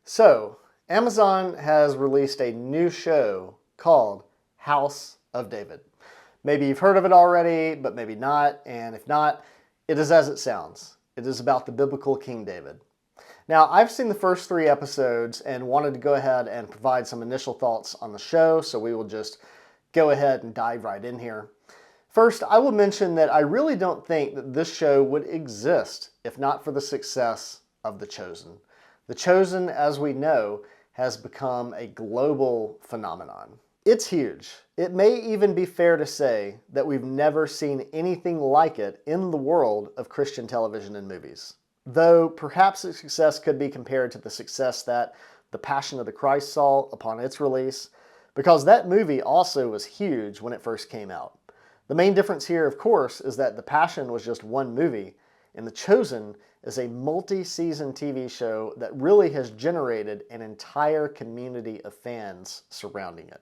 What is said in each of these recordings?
So, Amazon has released a new show called House of David. Maybe you've heard of it already, but maybe not. And if not, it is as it sounds. It is about the biblical King David. Now, I've seen the first 3 episodes and wanted to go ahead and provide some initial thoughts on the show, so we will just go ahead and dive right in here. First, I will mention that I really don't think that this show would exist if not for the success of The Chosen. The Chosen, as we know, has become a global phenomenon. It's huge. It may even be fair to say that we've never seen anything like it in the world of Christian television and movies. Though perhaps its success could be compared to the success that The Passion of the Christ saw upon its release, because that movie also was huge when it first came out. The main difference here, of course, is that The Passion was just one movie, and The Chosen is a multi-season TV show that really has generated an entire community of fans surrounding it.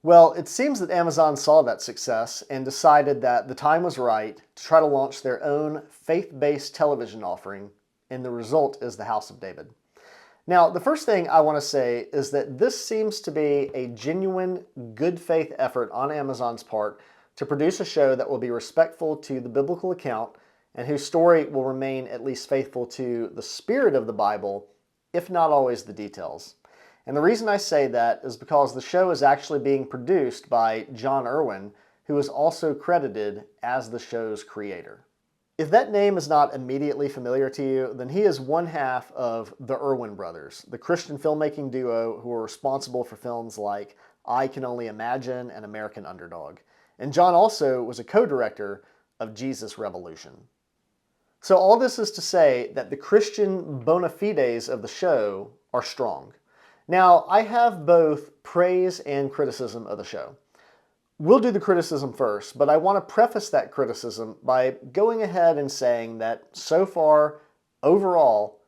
Well, it seems that Amazon saw that success and decided that the time was right to try to launch their own faith-based television offering, and the result is the House of David. Now, the first thing I want to say is that this seems to be a genuine, good faith effort on Amazon's part to produce a show that will be respectful to the biblical account and whose story will remain at least faithful to the spirit of the Bible, if not always the details. And the reason I say that is because the show is actually being produced by Jon Erwin, who is also credited as the show's creator. If that name is not immediately familiar to you, then he is one half of the Erwin brothers, the Christian filmmaking duo who are responsible for films like I Can Only Imagine and American Underdog. And Jon also was a co-director of Jesus Revolution. So all this is to say that the Christian bona fides of the show are strong. Now, I have both praise and criticism of the show. We'll do the criticism first, but I want to preface that criticism by going ahead and saying that so far, overall,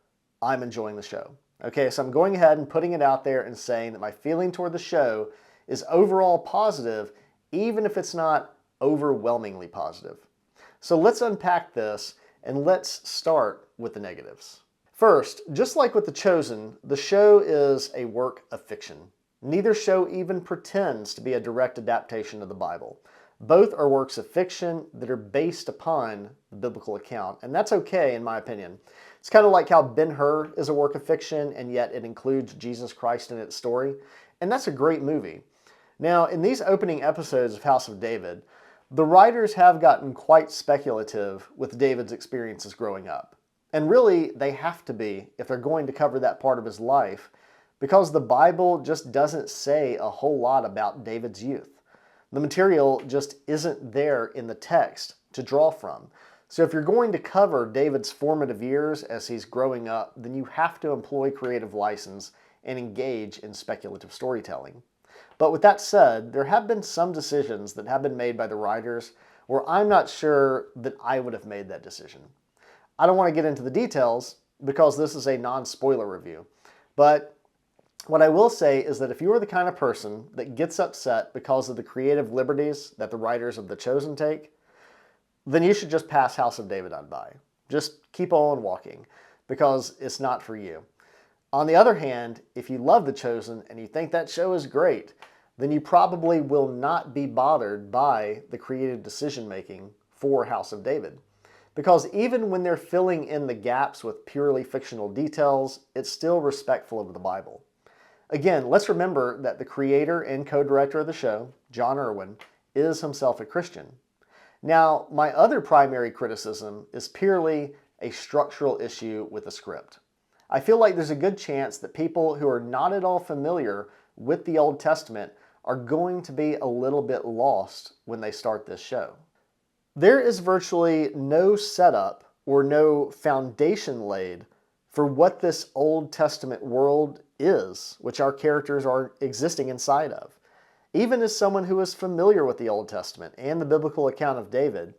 I'm enjoying the show. Okay, so I'm going ahead and putting it out there and saying that my feeling toward the show is overall positive, even if it's not overwhelmingly positive. So let's unpack this and let's start with the negatives. First, just like with The Chosen, the show is a work of fiction. Neither show even pretends to be a direct adaptation of the Bible. Both are works of fiction that are based upon the biblical account, and that's okay in my opinion. It's kind of like how Ben-Hur is a work of fiction, and yet it includes Jesus Christ in its story, and that's a great movie. Now, in these opening episodes of House of David, the writers have gotten quite speculative with David's experiences growing up. And really, they have to be if they're going to cover that part of his life, because the Bible just doesn't say a whole lot about David's youth. The material just isn't there in the text to draw from. So if you're going to cover David's formative years as he's growing up, then you have to employ creative license and engage in speculative storytelling. But with that said, there have been some decisions that have been made by the writers where I'm not sure that I would have made that decision. I don't want to get into the details because this is a non-spoiler review, but what I will say is that if you are the kind of person that gets upset because of the creative liberties that the writers of The Chosen take, then you should just pass House of David on by. Just keep on walking because it's not for you. On the other hand, if you love The Chosen and you think that show is great, then you probably will not be bothered by the creative decision-making for House of David. Because even when they're filling in the gaps with purely fictional details, it's still respectful of the Bible. Again, let's remember that the creator and co-director of the show, Jon Erwin, is himself a Christian. Now, my other primary criticism is purely a structural issue with the script. I feel like there's a good chance that people who are not at all familiar with the Old Testament are going to be a little bit lost when they start this show. There is virtually no setup or no foundation laid for what this Old Testament world is, which our characters are existing inside of. Even as someone who is familiar with the Old Testament and the biblical account of David,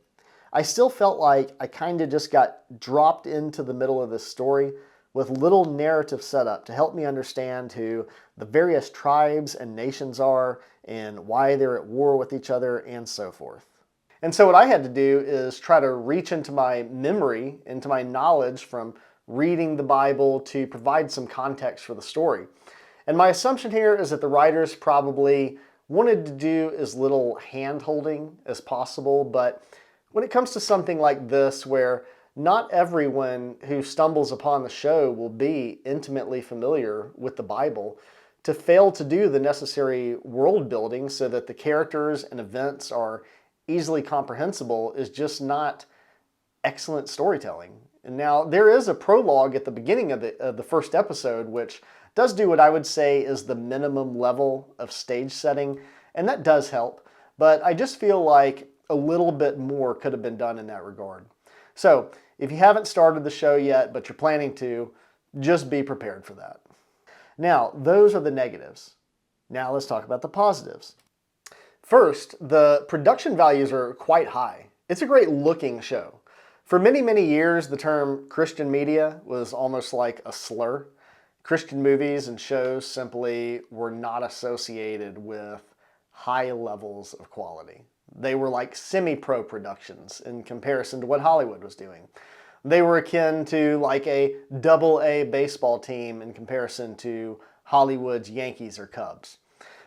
I still felt like I kind of just got dropped into the middle of this story with little narrative setup to help me understand who the various tribes and nations are and why they're at war with each other and so forth. And so what I had to do is try to reach into my memory, into my knowledge from reading the Bible to provide some context for the story. And my assumption here is that the writers probably wanted to do as little hand-holding as possible, but when it comes to something like this, where not everyone who stumbles upon the show will be intimately familiar with the Bible, to fail to do the necessary world building so that the characters and events are easily comprehensible is just not excellent storytelling. And now there is a prologue at the beginning of the first episode, which does do what I would say is the minimum level of stage setting, and that does help. But I just feel like a little bit more could have been done in that regard. So if you haven't started the show yet, but you're planning to, just be prepared for that. Now, those are the negatives. Now let's talk about the positives. First, the production values are quite high. It's a great looking show. For many, many years, the term Christian media was almost like a slur. Christian movies and shows simply were not associated with high levels of quality. They were like semi-pro productions in comparison to what Hollywood was doing. They were akin to like a double-A baseball team in comparison to Hollywood's Yankees or Cubs.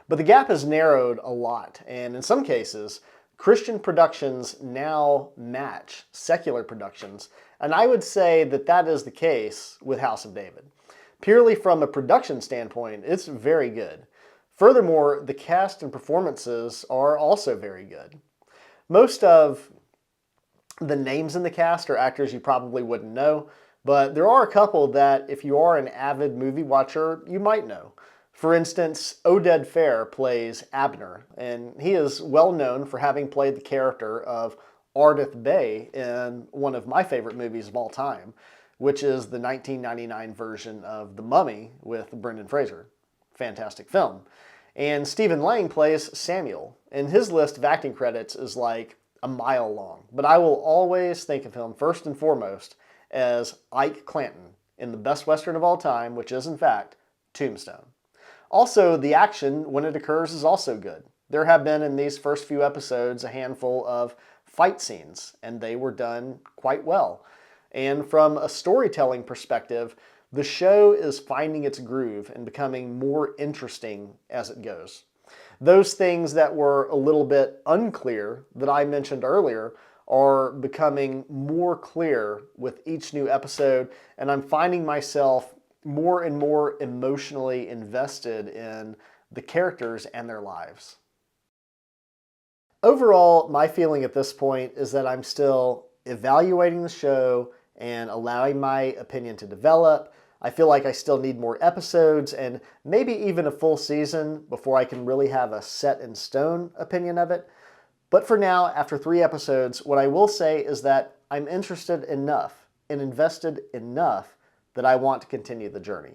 But the gap has narrowed a lot, and in some cases, Christian productions now match secular productions, and I would say that that is the case with House of David. Purely from a production standpoint, it's very good. Furthermore, the cast and performances are also very good. Most of the names in the cast are actors you probably wouldn't know, but there are a couple that if you are an avid movie watcher, you might know. For instance, Oded Fehr plays Abner, and he is well known for having played the character of Ardith Bey in one of my favorite movies of all time, which is the 1999 version of The Mummy with Brendan Fraser. Fantastic film. And Stephen Lang plays Samuel, and his list of acting credits is like a mile long. But I will always think of him first and foremost as Ike Clanton in the best Western of all time, which is in fact Tombstone. Also, the action when it occurs is also good. There have been in these first few episodes a handful of fight scenes, and they were done quite well. And from a storytelling perspective, the show is finding its groove and becoming more interesting as it goes. Those things that were a little bit unclear that I mentioned earlier are becoming more clear with each new episode, and I'm finding myself more and more emotionally invested in the characters and their lives. Overall, my feeling at this point is that I'm still evaluating the show and allowing my opinion to develop. I feel like I still need more episodes and maybe even a full season before I can really have a set in stone opinion of it. But for now, after 3 episodes, what I will say is that I'm interested enough and invested enough that I want to continue the journey.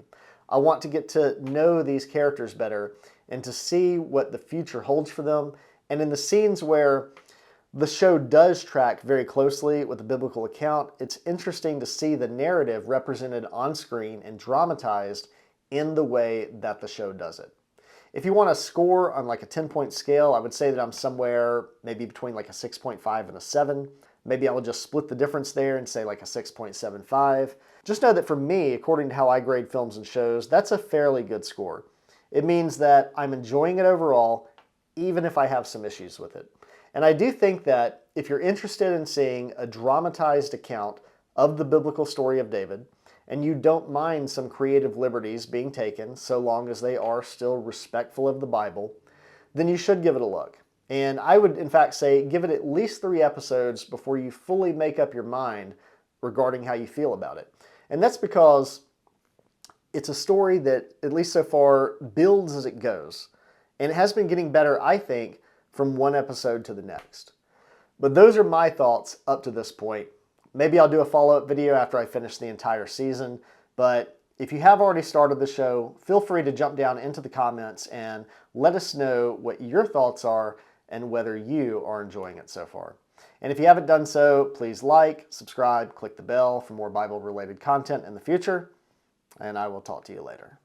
I want to get to know these characters better and to see what the future holds for them. And in the scenes where the show does track very closely with the biblical account, it's interesting to see the narrative represented on screen and dramatized in the way that the show does it. If you want to score on like a 10-point scale, I would say that I'm somewhere maybe between like a 6.5 and a 7. Maybe I'll just split the difference there and say like a 6.75. Just know that for me, according to how I grade films and shows, that's a fairly good score. It means that I'm enjoying it overall, even if I have some issues with it. And I do think that if you're interested in seeing a dramatized account of the biblical story of David, and you don't mind some creative liberties being taken, so long as they are still respectful of the Bible, then you should give it a look. And I would, in fact, say give it at least 3 episodes before you fully make up your mind regarding how you feel about it. And that's because it's a story that, at least so far, builds as it goes. And it has been getting better, I think, from one episode to the next. But those are my thoughts up to this point. Maybe I'll do a follow-up video after I finish the entire season, but if you have already started the show, feel free to jump down into the comments and let us know what your thoughts are and whether you are enjoying it so far. And if you haven't done so, please like, subscribe, click the bell for more Bible-related content in the future, and I will talk to you later.